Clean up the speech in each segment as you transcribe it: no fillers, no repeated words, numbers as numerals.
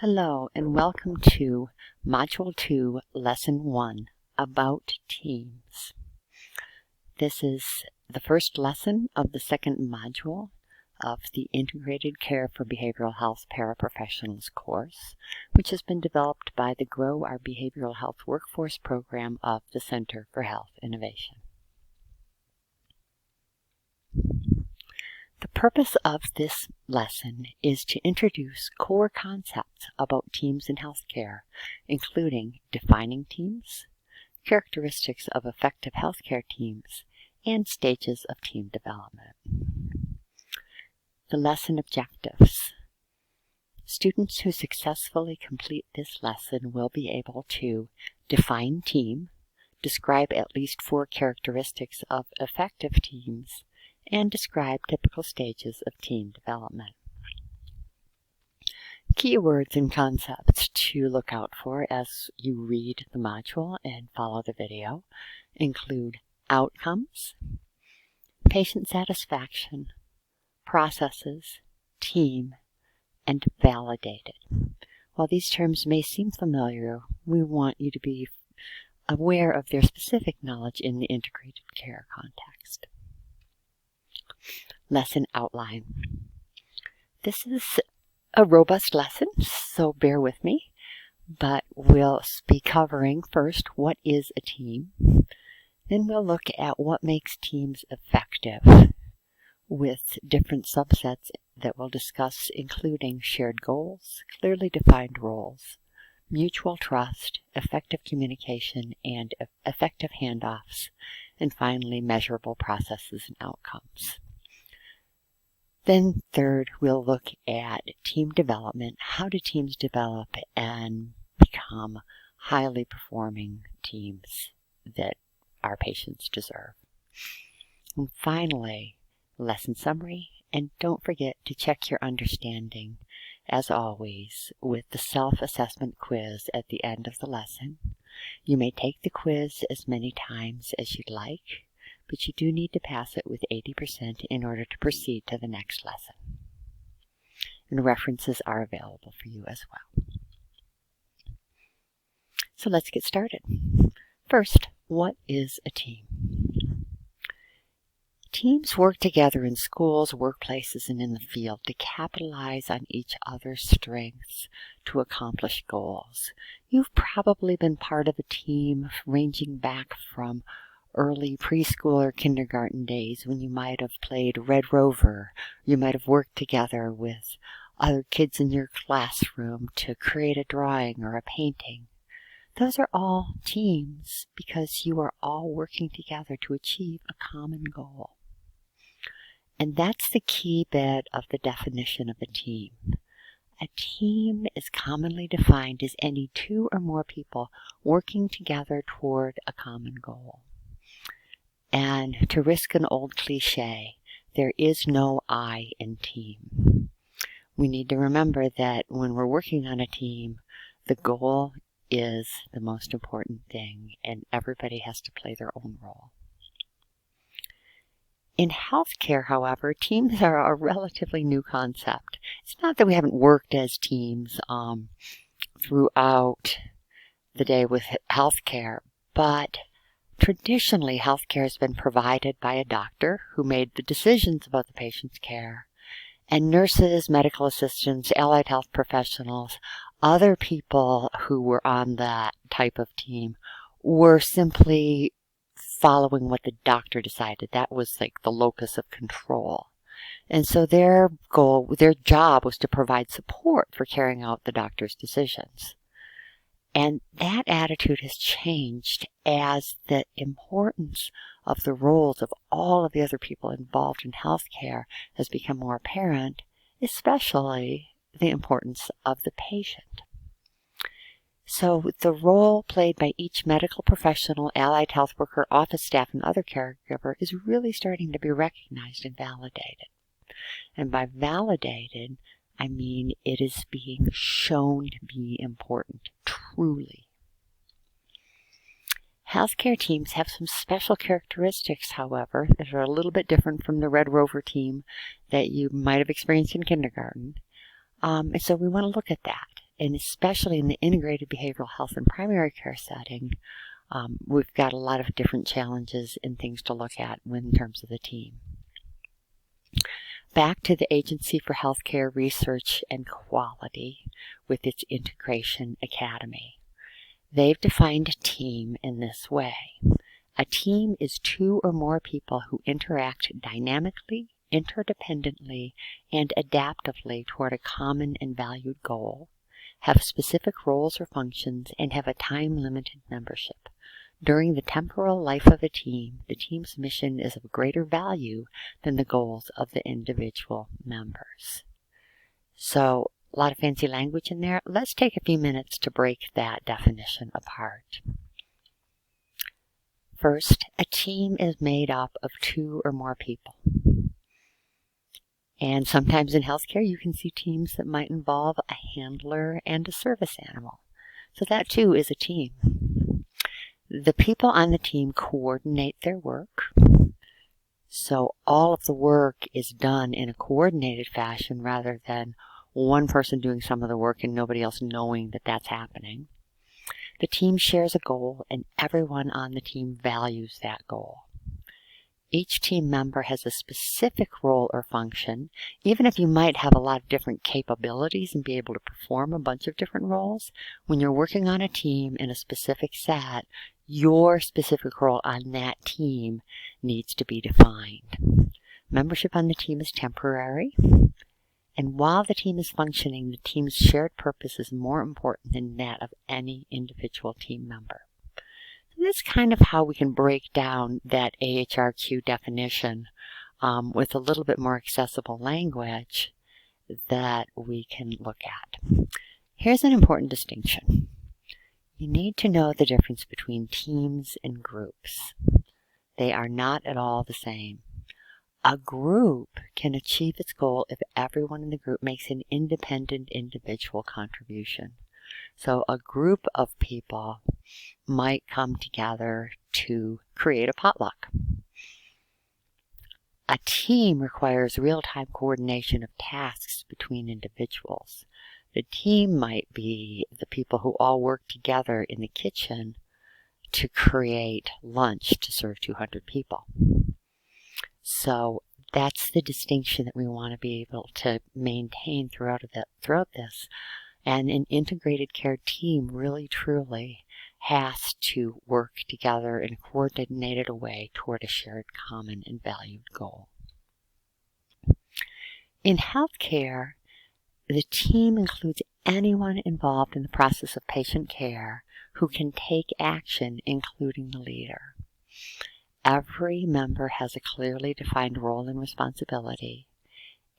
Hello and welcome to Module 2, Lesson 1, About Teams. This is the first lesson of the second module of the Integrated Care for Behavioral Health Paraprofessionals course, which has been developed by the Grow Our Behavioral Health Workforce program of the Center for Health Innovation. The purpose of this lesson is to introduce core concepts about teams in healthcare, including defining teams, characteristics of effective healthcare teams, and stages of team development. The lesson objectives. Students who successfully complete this lesson will be able to define team, describe at least 4 characteristics of effective teams, and describe typical stages of team development. Keywords and concepts to look out for as you read the module and follow the video include outcomes, patient satisfaction, processes, team, and validated. While these terms may seem familiar, we want you to be aware of their specific knowledge in the integrated care context. Lesson outline. This is a robust lesson, so bear with me, but we'll be covering first what is a team. Then we'll look at what makes teams effective with different subsets that we'll discuss, including shared goals, clearly defined roles, mutual trust, effective communication, and effective handoffs, and finally measurable processes and outcomes. Then third, we'll look at team development. How do teams develop and become highly performing teams that our patients deserve? And finally, lesson summary. And don't forget to check your understanding, as always, with the self-assessment quiz at the end of the lesson. You may take the quiz as many times as you'd like, but you do need to pass it with 80% in order to proceed to the next lesson. And references are available for you as well. So let's get started. First, what is a team? Teams work together in schools, workplaces, and in the field to capitalize on each other's strengths to accomplish goals. You've probably been part of a team ranging back from early preschool or kindergarten days when you might have played Red Rover. You might have worked together with other kids in your classroom to create a drawing or a painting. Those are all teams because you are all working together to achieve a common goal. And that's the key bit of the definition of a team. A team is commonly defined as any 2 or more people working together toward a common goal. And to risk an old cliche, there is no I in team. We need to remember that when we're working on a team, the goal is the most important thing, and everybody has to play their own role. In healthcare, however, teams are a relatively new concept. It's not that we haven't worked as teams throughout the day with healthcare, but traditionally, healthcare has been provided by a doctor who made the decisions about the patient's care, and nurses, medical assistants, allied health professionals, other people who were on that type of team were simply following what the doctor decided. That was like the locus of control. And so their job was to provide support for carrying out the doctor's decisions. And that attitude has changed as the importance of the roles of all of the other people involved in healthcare has become more apparent, especially the importance of the patient. So the role played by each medical professional, allied health worker, office staff, and other caregiver is really starting to be recognized and validated. And by validated, I mean it is being shown to be important, truly. Healthcare teams have some special characteristics, however, that are a little bit different from the Red Rover team that you might have experienced in kindergarten. And so we want to look at that. and especially in the integrated behavioral health and primary care setting, we've got a lot of different challenges and things to look at in terms of the team. Back to the Agency for Healthcare Research and Quality with its Integration Academy. They've defined a team in this way. A team is two or more people who interact dynamically, interdependently, and adaptively toward a common and valued goal, have specific roles or functions, and have a time-limited membership. During the temporal life of a team, the team's mission is of greater value than the goals of the individual members. So, a lot of fancy language in there. Let's take a few minutes to break that definition apart. First, a team is made up of two or more people. And sometimes in healthcare, you can see teams that might involve a handler and a service animal. So that too is a team. The people on the team coordinate their work. So all of the work is done in a coordinated fashion rather than one person doing some of the work and nobody else knowing that that's happening. The team shares a goal and everyone on the team values that goal. Each team member has a specific role or function. Even if you might have a lot of different capabilities and be able to perform a bunch of different roles, when you're working on a team in a specific set, your specific role on that team needs to be defined. Membership on the team is temporary, and while the team is functioning, the team's shared purpose is more important than that of any individual team member. That's kind of how we can break down that AHRQ definition with a little bit more accessible language that we can look at. Here's an important distinction. You need to know the difference between teams and groups. They are not at all the same. A group can achieve its goal if everyone in the group makes an independent individual contribution. So a group of people might come together to create a potluck. A team requires real-time coordination of tasks between individuals. The team might be the people who all work together in the kitchen to create lunch to serve 200 people. So that's the distinction that we want to be able to maintain throughout this. And an integrated care team really truly has to work together in a coordinated way toward a shared common and valued goal. In healthcare, the team includes anyone involved in the process of patient care who can take action, including the leader. Every member has a clearly defined role and responsibility,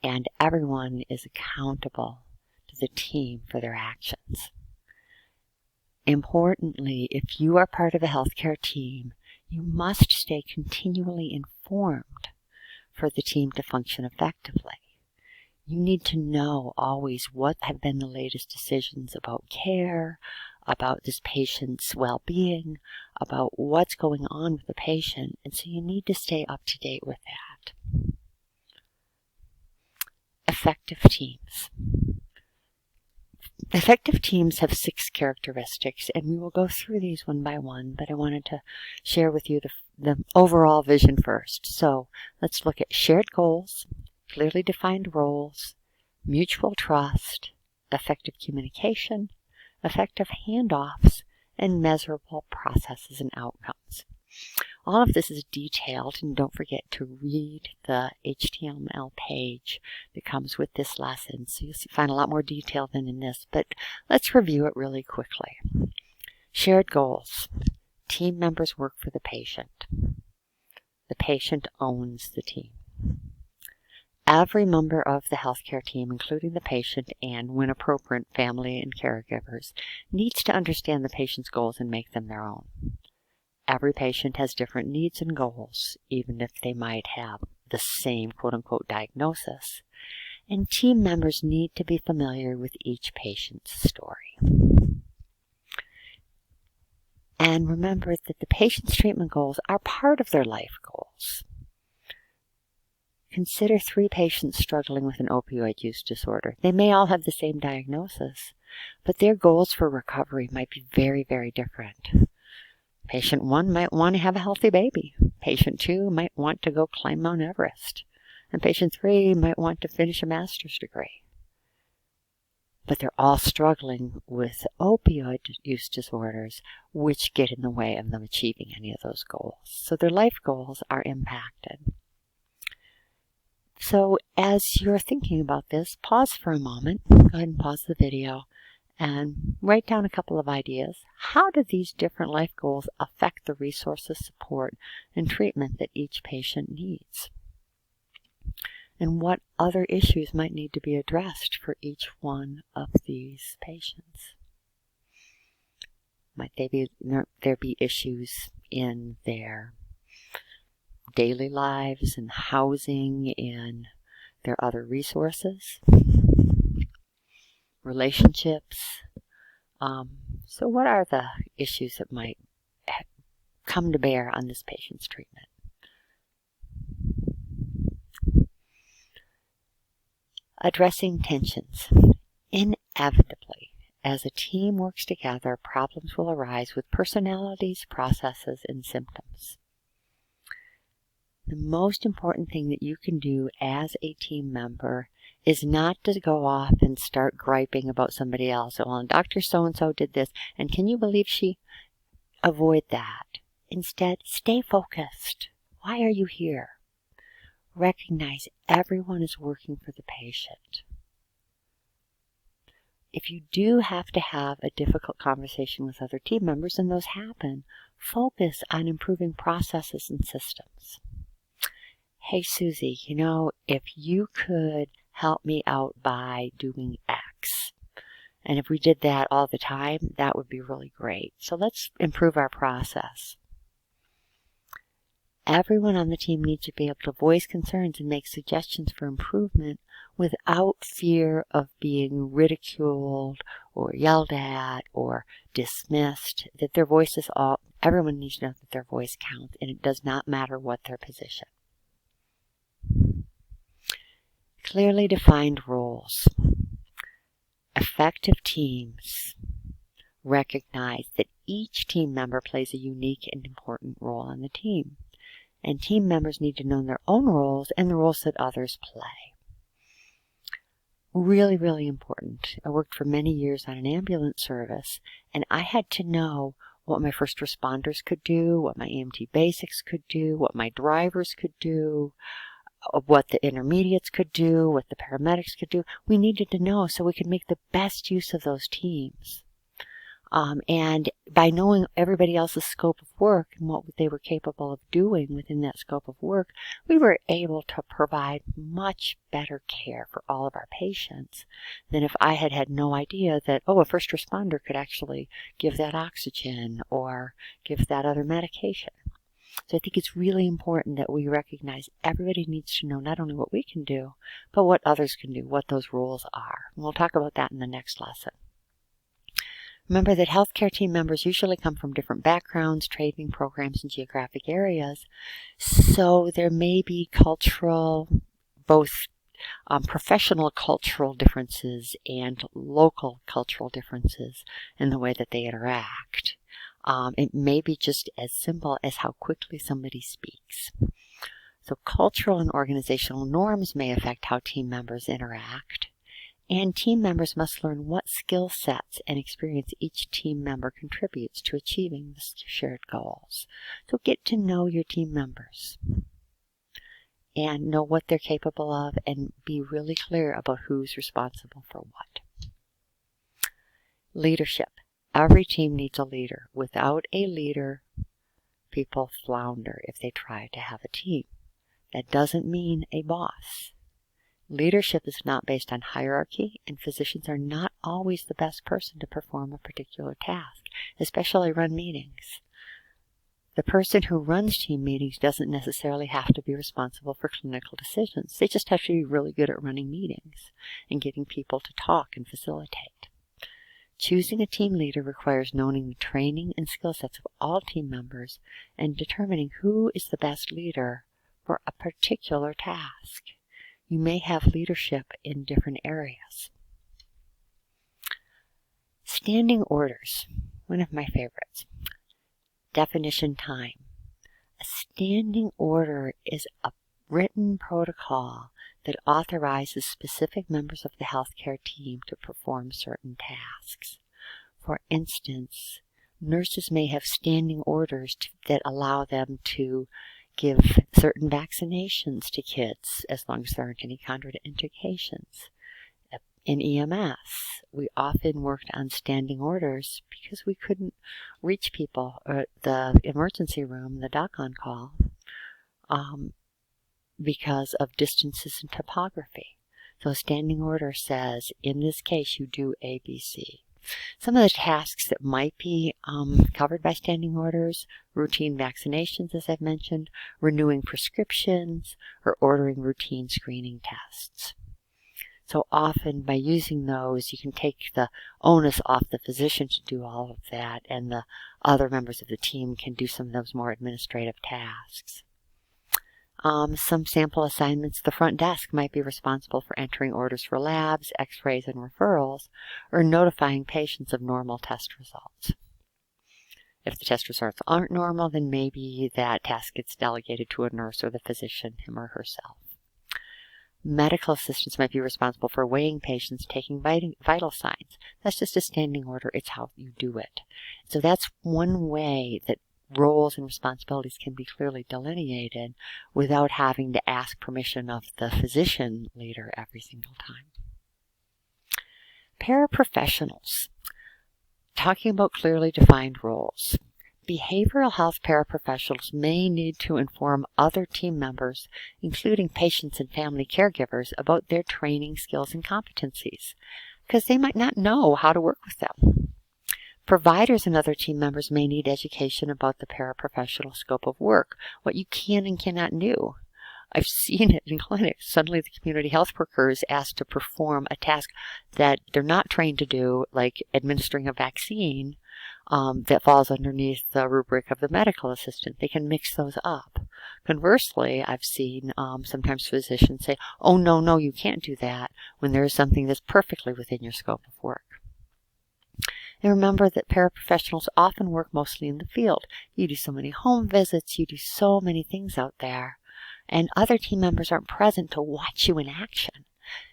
and everyone is accountable to the team for their actions. Importantly, if you are part of a healthcare team, you must stay continually informed for the team to function effectively. You need to know always what have been the latest decisions about care, about this patient's well-being, about what's going on with the patient, and so you need to stay up to date with that. Effective teams. Effective teams have 6 characteristics, and we will go through these one by one, but I wanted to share with you the overall vision first. So let's look at shared goals, clearly defined roles, mutual trust, effective communication, effective handoffs, and measurable processes and outcomes. All of this is detailed, and don't forget to read the HTML page that comes with this lesson. So you'll find a lot more detail than in this, but let's review it really quickly. Shared goals. Team members work for the patient. The patient owns the team. Every member of the healthcare team, including the patient and, when appropriate, family and caregivers, needs to understand the patient's goals and make them their own. Every patient has different needs and goals, even if they might have the same quote-unquote diagnosis, and team members need to be familiar with each patient's story. And remember that the patient's treatment goals are part of their life goals. consider 3 patients struggling with an opioid use disorder. They may all have the same diagnosis, but their goals for recovery might be very, very different. Patient 1 might want to have a healthy baby. Patient 2 might want to go climb Mount Everest. And patient 3 might want to finish a master's degree. But they're all struggling with opioid use disorders, which get in the way of them achieving any of those goals. So their life goals are impacted. So as you're thinking about this, pause for a moment. Go ahead and pause the video and write down a couple of ideas. How do these different life goals affect the resources, support, and treatment that each patient needs? And what other issues might need to be addressed for each one of these patients? Might there be issues in their daily lives and housing and their other resources? Relationships? So what are the issues that might come to bear on this patient's treatment? Addressing tensions. Inevitably, as a team works together, problems will arise with personalities, processes, and symptoms. The most important thing that you can do as a team member is not to go off and start griping about somebody else. Well, Dr. So-and-so did this, and can you believe she? Avoid that. Instead, stay focused. Why are you here? Recognize everyone is working for the patient. If you do have to have a difficult conversation with other team members, and those happen, focus on improving processes and systems. Hey, Susie, if you could help me out by doing X, and if we did that all the time, that would be really great. So let's improve our process. Everyone on the team needs to be able to voice concerns and make suggestions for improvement without fear of being ridiculed or yelled at or dismissed. That their voices everyone needs to know that their voice counts, and it does not matter what their position. Clearly defined roles. Effective teams recognize that each team member plays a unique and important role on the team. And team members need to know their own roles and the roles that others play. Really, really important. I worked for many years on an ambulance service, and I had to know what my first responders could do, what my EMT basics could do, what my drivers could do, what the intermediates could do, what the paramedics could do. We needed to know so we could make the best use of those teams. And by knowing everybody else's scope of work and what they were capable of doing within that scope of work, we were able to provide much better care for all of our patients than if I had had no idea that, a first responder could actually give that oxygen or give that other medication. So I think it's really important that we recognize everybody needs to know not only what we can do, but what others can do, what those roles are. And we'll talk about that in the next lesson. Remember that healthcare team members usually come from different backgrounds, training programs, and geographic areas. So there may be cultural, both professional cultural differences and local cultural differences in the way that they interact. It may be just as simple as how quickly somebody speaks. So cultural and organizational norms may affect how team members interact. And team members must learn what skill sets and experience each team member contributes to achieving the shared goals. So get to know your team members and know what they're capable of and be really clear about who's responsible for what. Leadership. Every team needs a leader. Without a leader, people flounder if they try to have a team. That doesn't mean a boss. Leadership is not based on hierarchy, and physicians are not always the best person to perform a particular task, especially run meetings. The person who runs team meetings doesn't necessarily have to be responsible for clinical decisions. They just have to be really good at running meetings and getting people to talk and facilitate. Choosing a team leader requires knowing the training and skill sets of all team members and determining who is the best leader for a particular task. You may have leadership in different areas. Standing orders, one of my favorites. Definition time. A standing order is a written protocol that authorizes specific members of the healthcare team to perform certain tasks. For instance, nurses may have standing orders that allow them to give certain vaccinations to kids as long as there aren't any contraindications. In EMS, we often worked on standing orders because we couldn't reach people or the emergency room, the doc on call, because of distances and topography. So a standing order says, in this case, you do A, B, C. Some of the tasks that might be covered by standing orders: routine vaccinations, as I've mentioned, renewing prescriptions, or ordering routine screening tests. So often by using those, you can take the onus off the physician to do all of that, and the other members of the team can do some of those more administrative tasks. Some sample assignments: the front desk might be responsible for entering orders for labs, x-rays, and referrals, or notifying patients of normal test results. If the test results aren't normal, then maybe that task gets delegated to a nurse or the physician, him or herself. Medical assistants might be responsible for weighing patients, taking vital signs. That's just a standing order. It's how you do it. So that's one way that roles and responsibilities can be clearly delineated without having to ask permission of the physician leader every single time. Paraprofessionals. Talking about clearly defined roles. Behavioral health paraprofessionals may need to inform other team members, including patients and family caregivers, about their training, skills, and competencies, because they might not know how to work with them. Providers and other team members may need education about the paraprofessional scope of work, what you can and cannot do. I've seen it in clinics. Suddenly the community health worker is asked to perform a task that they're not trained to do, like administering a vaccine, that falls underneath the rubric of the medical assistant. They can mix those up. Conversely, I've seen sometimes physicians say, oh, no, you can't do that, when there is something that's perfectly within your scope of work. And remember that paraprofessionals often work mostly in the field. You do so many home visits, you do so many things out there, and other team members aren't present to watch you in action.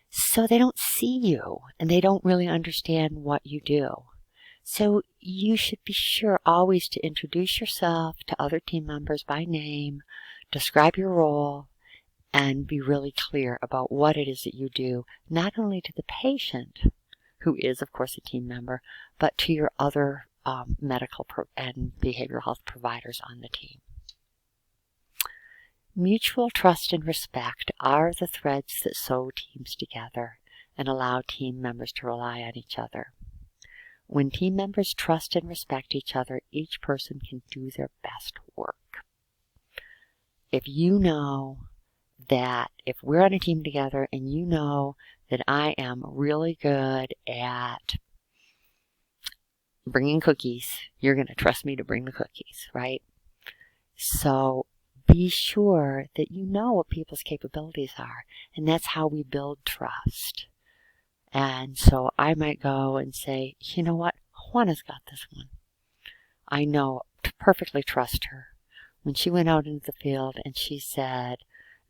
So they don't see you, and they don't really understand what you do. So you should be sure always to introduce yourself to other team members by name, describe your role, and be really clear about what it is that you do, not only to the patient, who is, of course, a team member, but to your other medical and behavioral health providers on the team. Mutual trust and respect are the threads that sew teams together and allow team members to rely on each other. When team members trust and respect each other, each person can do their best work. If you know that if we're on a team together and you know that I am really good at bringing cookies, you're going to trust me to bring the cookies, right? So be sure that you know what people's capabilities are, and that's how we build trust. And so I might go and say, you know what, Juana's got this one. I know, perfectly trust her. When she went out into the field and she said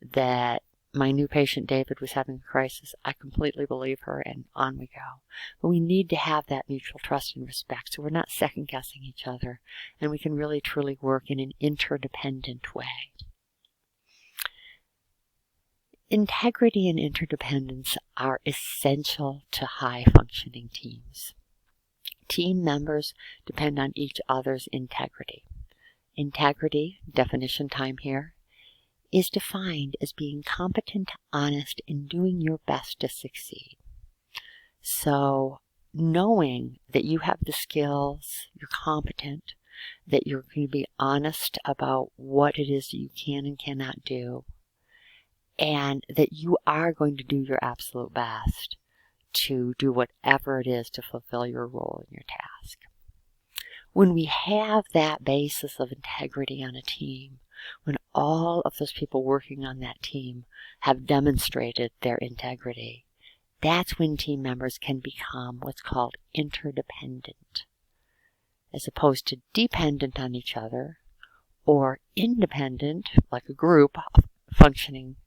that my new patient David was having a crisis, I completely believe her, and on we go. But we need to have that mutual trust and respect so we're not second-guessing each other, and we can really truly work in an interdependent way. Integrity and interdependence are essential to high-functioning teams. Team members depend on each other's integrity. Integrity, definition time here, is defined as being competent, honest, and doing your best to succeed. So, knowing that you have the skills, you're competent, that you're going to be honest about what it is that you can and cannot do, and that you are going to do your absolute best to do whatever it is to fulfill your role in your task. When we have that basis of integrity on a team, when all of those people working on that team have demonstrated their integrity, that's when team members can become what's called interdependent, as opposed to dependent on each other or independent, like a group functioning.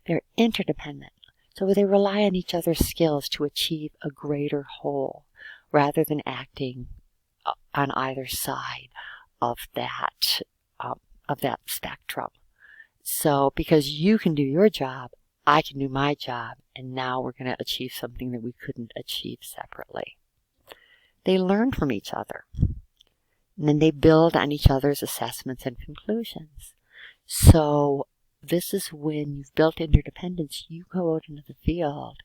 They're interdependent. So they rely on each other's skills to achieve a greater whole, rather than acting on either side of that spectrum. So because you can do your job, I can do my job, and now we're going to achieve something that we couldn't achieve separately. They learn from each other, and then they build on each other's assessments and conclusions. So this is when you've built interdependence, you go out into the field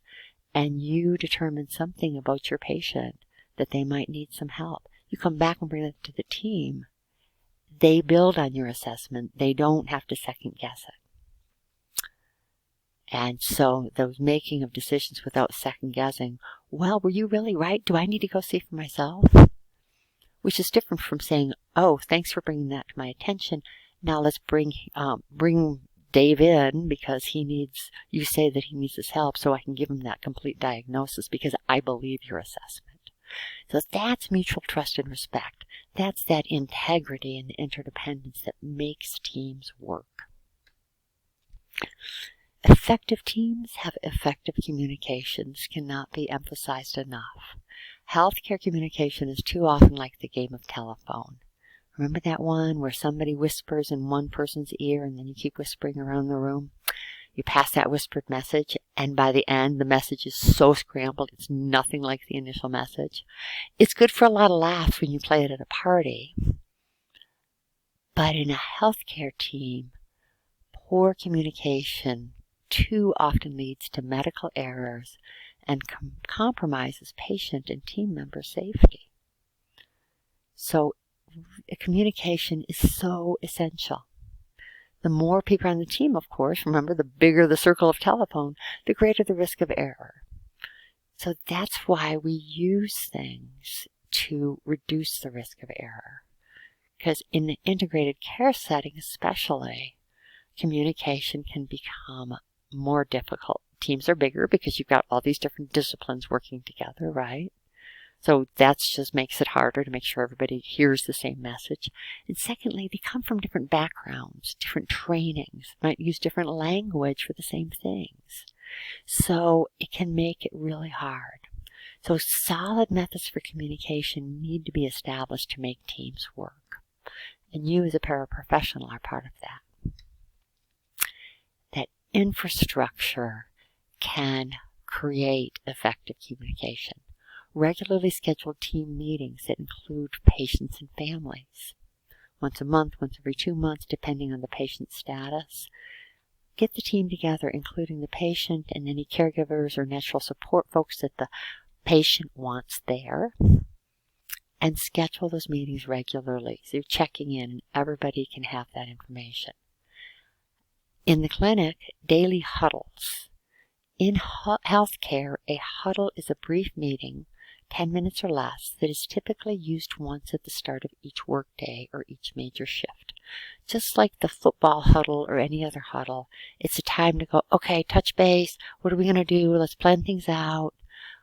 and you determine something about your patient that they might need some help. You come back and bring it to the team. They build on your assessment. They don't have to second guess it. And so those making of decisions without second guessing, well, were you really right? Do I need to go see for myself? Which is different from saying, oh, thanks for bringing that to my attention. Now let's bring Dave in because you say that he needs his help, so I can give him that complete diagnosis because I believe your assessment. So that's mutual trust and respect. That's that integrity and interdependence that makes teams work. Effective teams have effective communications cannot be emphasized enough. Healthcare communication is too often like the game of telephone. Remember that one where somebody whispers in one person's ear and then you keep whispering around the room? You pass that whispered message, and by the end, the message is so scrambled, it's nothing like the initial message. It's good for a lot of laughs when you play it at a party. But in a healthcare team, poor communication too often leads to medical errors and compromises patient and team member safety. So communication is so essential. The more people on the team, of course, remember, the bigger the circle of telephone, the greater the risk of error. So that's why we use things to reduce the risk of error. Because in the integrated care setting especially, communication can become more difficult. Teams are bigger because you've got all these different disciplines working together, right? So that just makes it harder to make sure everybody hears the same message. And secondly, they come from different backgrounds, different trainings, might use different language for the same things. So it can make it really hard. So solid methods for communication need to be established to make teams work. And you as a paraprofessional are part of that. That infrastructure can create effective communication. Regularly scheduled team meetings that include patients and families. Once a month, once every 2 months, depending on the patient's status. Get the team together, including the patient and any caregivers or natural support folks that the patient wants there. And schedule those meetings regularly. So you're checking in and everybody can have that information. In the clinic, daily huddles. In healthcare, a huddle is a brief meeting, 10 minutes or less, that is typically used once at the start of each workday or each major shift. Just like the football huddle or any other huddle, it's a time to go, okay, touch base, what are we going to do? Let's plan things out.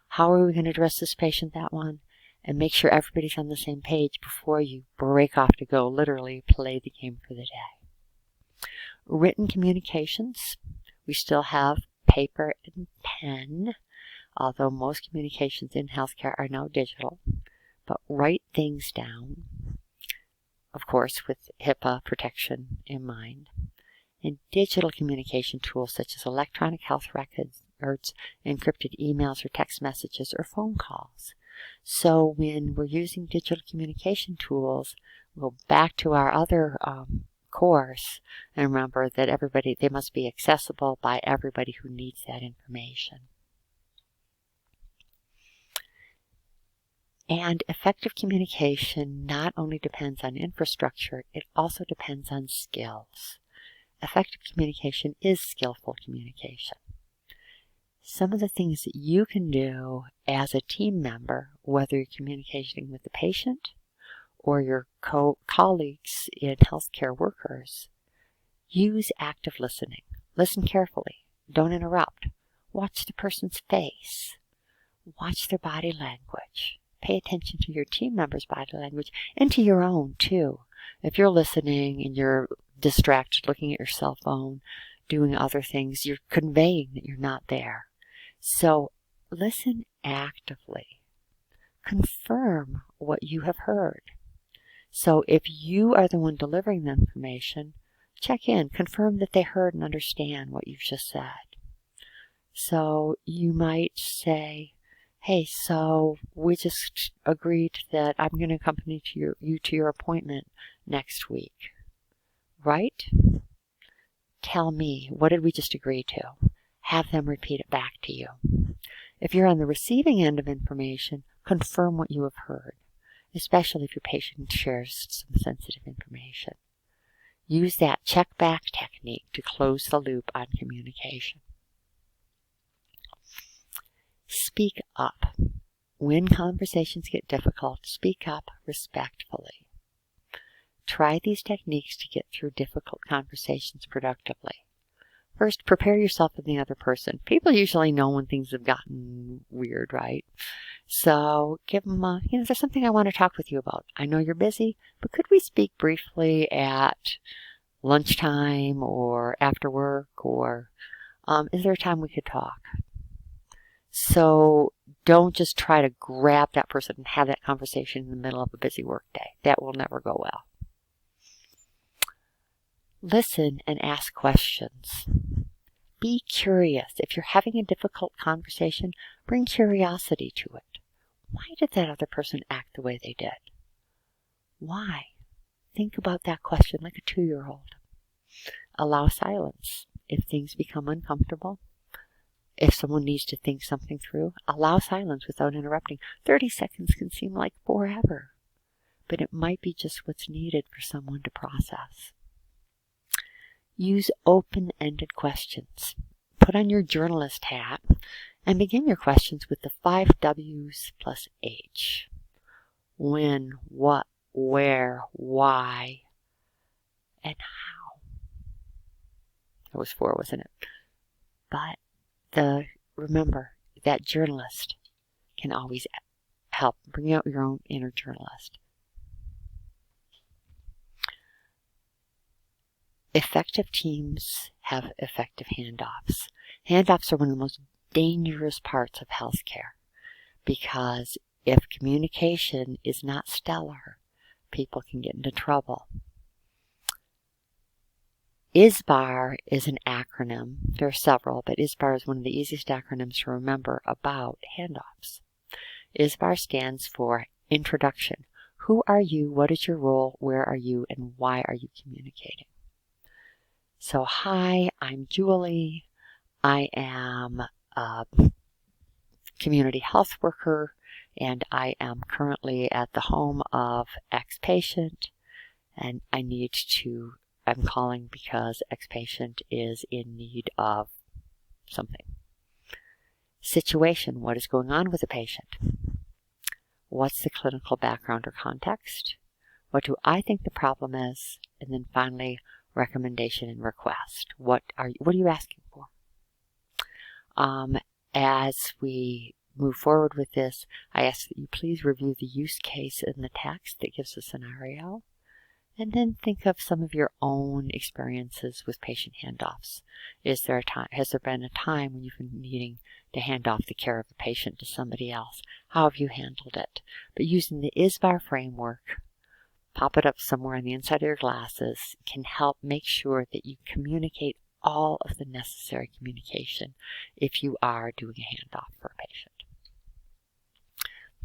How are we going to address this patient, that one? And make sure everybody's on the same page before you break off to go literally play the game for the day. Written communications, we still have paper and pen, although most communications in healthcare are now digital. But write things down, of course, with HIPAA protection in mind. And digital communication tools such as electronic health records, encrypted emails or text messages or phone calls. So when we're using digital communication tools, we'll go back to our other course and remember that they must be accessible by everybody who needs that information. And effective communication not only depends on infrastructure, it also depends on skills. Effective communication is skillful communication. Some of the things that you can do as a team member, whether you're communicating with the patient or your colleagues in healthcare workers, Use active listening. Listen carefully. Don't interrupt. Watch the person's face. Watch their body language. Pay attention to your team members' body language and to your own, too. If you're listening and you're distracted, looking at your cell phone, doing other things, you're conveying that you're not there. So listen actively. Confirm what you have heard. So if you are the one delivering the information, check in, confirm that they heard and understand what you've just said. So you might say, hey, so we just agreed that I'm going to accompany you to your appointment next week, right? Tell me, what did we just agree to? Have them repeat it back to you. If you're on the receiving end of information, confirm what you have heard, especially if your patient shares some sensitive information. Use that check-back technique to close the loop on communication. Speak up. When conversations get difficult, speak up respectfully. Try these techniques to get through difficult conversations productively. First, prepare yourself and the other person. People usually know when things have gotten weird, right? So give them there's something I want to talk with you about. I know you're busy, but could we speak briefly at lunchtime or after work, or is there a time we could talk? So don't just try to grab that person and have that conversation in the middle of a busy work day. That will never go well. Listen and ask questions. Be curious. If you're having a difficult conversation, bring curiosity to it. Why did that other person act the way they did? Why? Think about that question like a 2-year-old. Allow silence. If things become uncomfortable, if someone needs to think something through, allow silence without interrupting. 30 seconds can seem like forever, but it might be just what's needed for someone to process. Use open-ended questions. Put on your journalist hat and begin your questions with the 5 W's plus H. When, what, where, why, and how. That was 4, wasn't it? But remember, that journalist can always help bring out your own inner journalist. Effective teams have effective handoffs. Handoffs are one of the most dangerous parts of healthcare because if communication is not stellar, people can get into trouble. ISBAR is an acronym. There are several, but ISBAR is one of the easiest acronyms to remember about handoffs. ISBAR stands for Introduction. Who are you? What is your role? Where are you? And why are you communicating? So, hi, I'm Julie. I am a community health worker, and I am currently at the home of X patient, and I'm calling because X patient is in need of something. Situation, what is going on with the patient? What's the clinical background or context? What do I think the problem is? And then finally, recommendation and request. What are you asking for? As we move forward with this, I ask that you please review the use case in the text that gives a scenario, and then think of some of your own experiences with patient handoffs. Has there been a time when you've been needing to hand off the care of a patient to somebody else? How have you handled it? But using the ISBAR framework, pop it up somewhere on the inside of your glasses, can help make sure that you communicate all of the necessary communication if you are doing a handoff for a patient.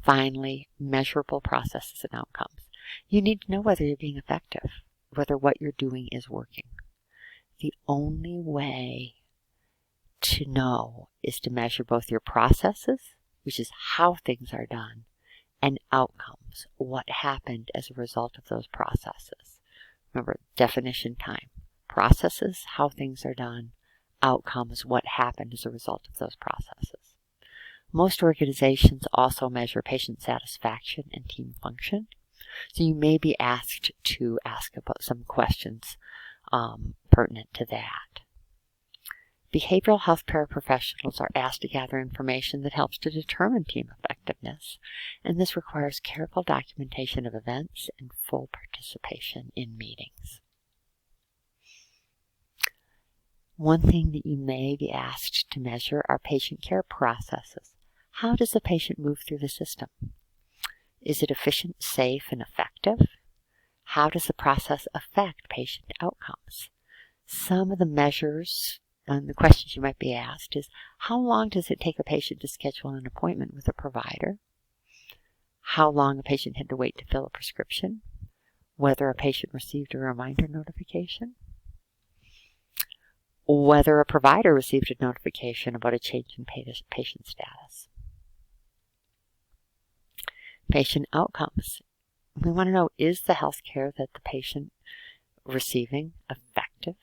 Finally, measurable processes and outcomes. You need to know whether you're being effective, whether what you're doing is working. The only way to know is to measure both your processes, which is how things are done, and outcomes, what happened as a result of those processes. Remember, definition time. Processes, how things are done. Outcomes, what happened as a result of those processes. Most organizations also measure patient satisfaction and team function. So you may be asked to ask about some questions pertinent to that. Behavioral health paraprofessionals are asked to gather information that helps to determine team effectiveness, and this requires careful documentation of events and full participation in meetings. One thing that you may be asked to measure are patient care processes. How does the patient move through the system? Is it efficient, safe, and effective? How does the process affect patient outcomes? Some of the measures and the questions you might be asked is, how long does it take a patient to schedule an appointment with a provider? How long a patient had to wait to fill a prescription? Whether a patient received a reminder notification? Whether a provider received a notification about a change in patient status. Patient outcomes. We want to know, is the health care that the patient receiving effective?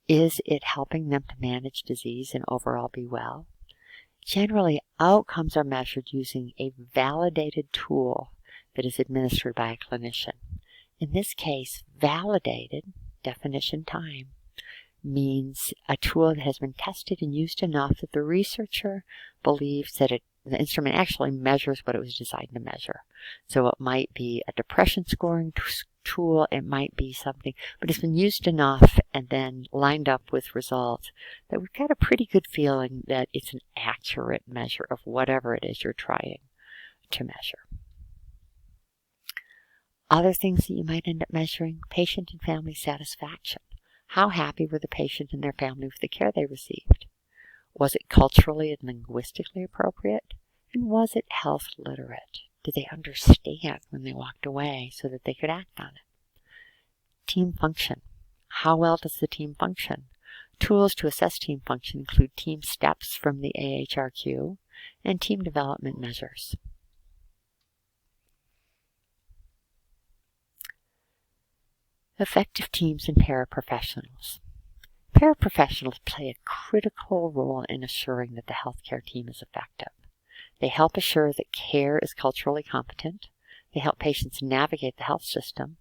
Is it helping them to manage disease and overall be well? Generally, outcomes are measured using a validated tool that is administered by a clinician. In this case, validated, definition time, means a tool that has been tested and used enough that the researcher believes that the instrument actually measures what it was designed to measure. So it might be a depression scoring tool, it might be something, but it's been used enough and then lined up with results that we've got a pretty good feeling that it's an accurate measure of whatever it is you're trying to measure. Other things that you might end up measuring: patient and family satisfaction. How happy were the patient and their family with the care they received? Was it culturally and linguistically appropriate? And was it health literate? Did they understand when they walked away so that they could act on it? Team function. How well does the team function? Tools to assess team function include team steps from the AHRQ and team development measures. Effective teams and paraprofessionals. Paraprofessionals play a critical role in assuring that the healthcare team is effective. They help assure that care is culturally competent. They help patients navigate the health system.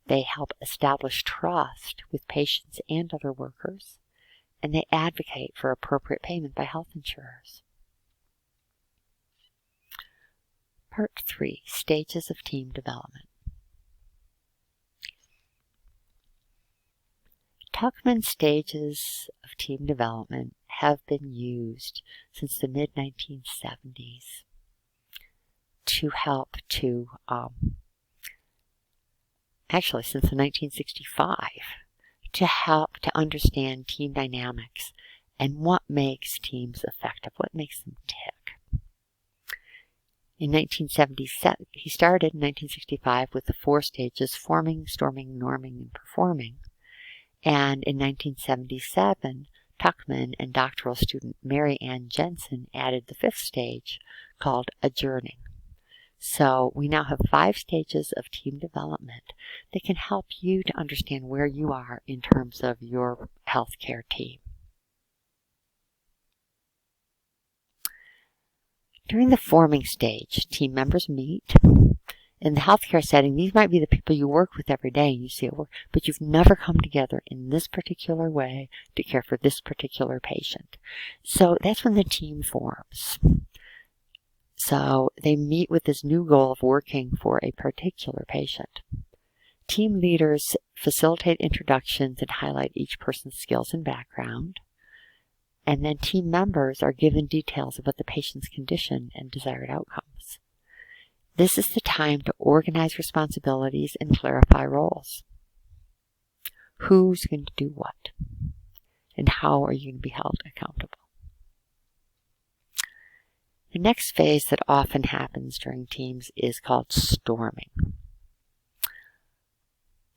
They help establish trust with patients and other workers. And they advocate for appropriate payment by health insurers. Part 3, Stages of Team Development. Tuckman's stages of team development have been used since the mid-1970s to help to, actually since the 1965, to help to understand team dynamics and what makes teams effective, what makes them tick. In 1977, he started in 1965 with the 4 stages: forming, storming, norming, and performing. And in 1977, Tuckman and doctoral student Mary Ann Jensen added the 5th stage, called adjourning. So we now have 5 stages of team development that can help you to understand where you are in terms of your healthcare team. During the forming stage, team members meet. In the healthcare setting, these might be the people you work with every day and you see at work, but you've never come together in this particular way to care for this particular patient. So that's when the team forms. So they meet with this new goal of working for a particular patient. Team leaders facilitate introductions and highlight each person's skills and background. And then team members are given details about the patient's condition and desired outcomes. This is the time to organize responsibilities and clarify roles. Who's going to do what? And how are you going to be held accountable? The next phase that often happens during teams is called storming.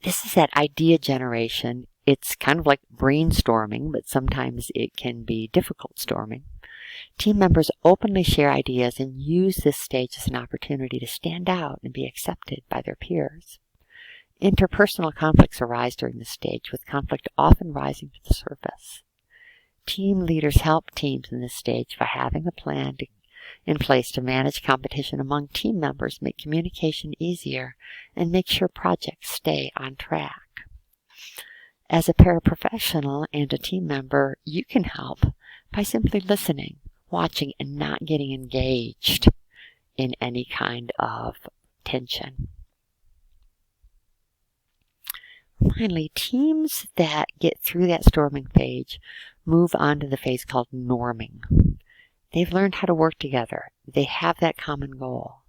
This is that idea generation. It's kind of like brainstorming, but sometimes it can be difficult storming. Team members openly share ideas and use this stage as an opportunity to stand out and be accepted by their peers. Interpersonal conflicts arise during this stage, with conflict often rising to the surface. Team leaders help teams in this stage by having a plan in place to manage competition among team members, make communication easier, and make sure projects stay on track. As a paraprofessional and a team member, you can help by simply listening, watching, and not getting engaged in any kind of tension. Finally, teams that get through that storming phase move on to the phase called norming. They've learned how to work together. They have that common goal.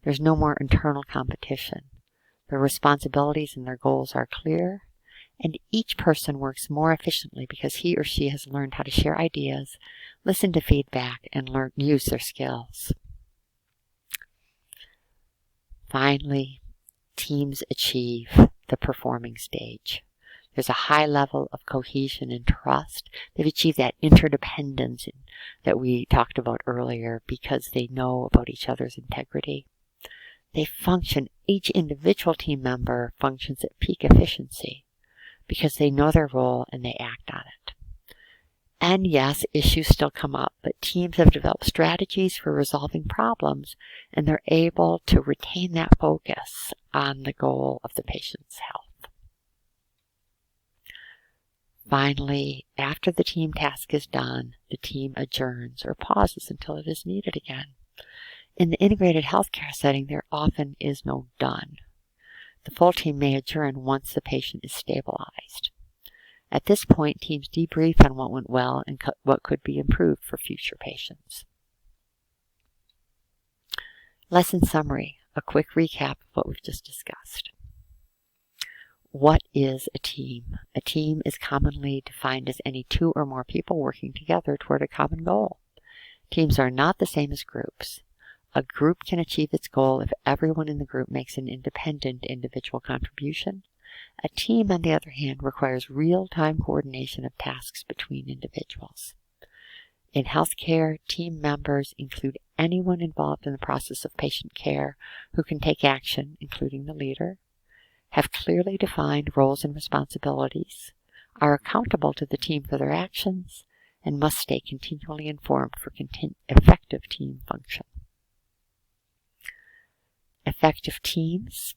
There's no more internal competition. Their responsibilities and their goals are clear, and each person works more efficiently because he or she has learned how to share ideas, listen to feedback, and use their skills. Finally, teams achieve the performing stage. There's a high level of cohesion and trust. They've achieved that interdependence that we talked about earlier because they know about each other's integrity. They function, each individual team member functions at peak efficiency because they know their role and they act on it. And yes, issues still come up, but teams have developed strategies for resolving problems, and they're able to retain that focus on the goal of the patient's health. Finally, after the team task is done, the team adjourns or pauses until it is needed again. In the integrated healthcare setting, there often is no done. The full team may adjourn once the patient is stabilized. At this point, teams debrief on what went well and what could be improved for future patients. Lesson summary, a quick recap of what we've just discussed. What is a team? A team is commonly defined as any two or more people working together toward a common goal. Teams are not the same as groups. A group can achieve its goal if everyone in the group makes an independent individual contribution. A team, on the other hand, requires real-time coordination of tasks between individuals. In healthcare, team members include anyone involved in the process of patient care who can take action, including the leader, have clearly defined roles and responsibilities, are accountable to the team for their actions, and must stay continually informed for effective team function. Effective teams.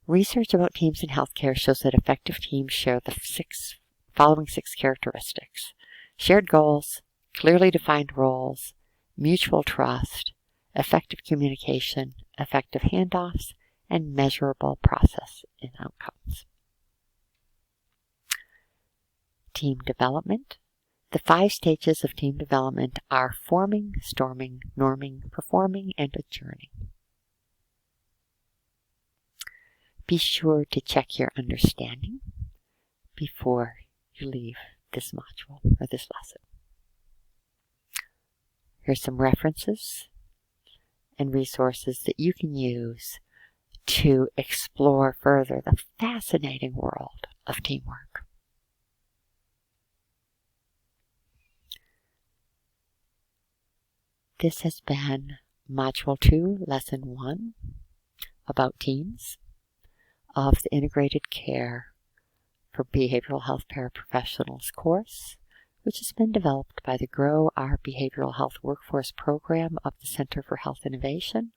Research about teams in healthcare shows that effective teams share the following six characteristics: shared goals, clearly defined roles, mutual trust, effective communication, effective handoffs, and measurable process and outcomes. Team development. The 5 stages of team development are forming, storming, norming, performing, and adjourning. Be sure to check your understanding before you leave this module or this lesson. Here's some references and resources that you can use to explore further the fascinating world of teamwork. This has been Module 2, Lesson 1, about teams of the Integrated Care for Behavioral Health Paraprofessionals course, which has been developed by the Grow Our Behavioral Health Workforce program of the Center for Health Innovation,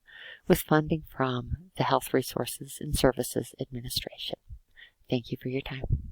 with funding from the Health Resources and Services Administration. Thank you for your time.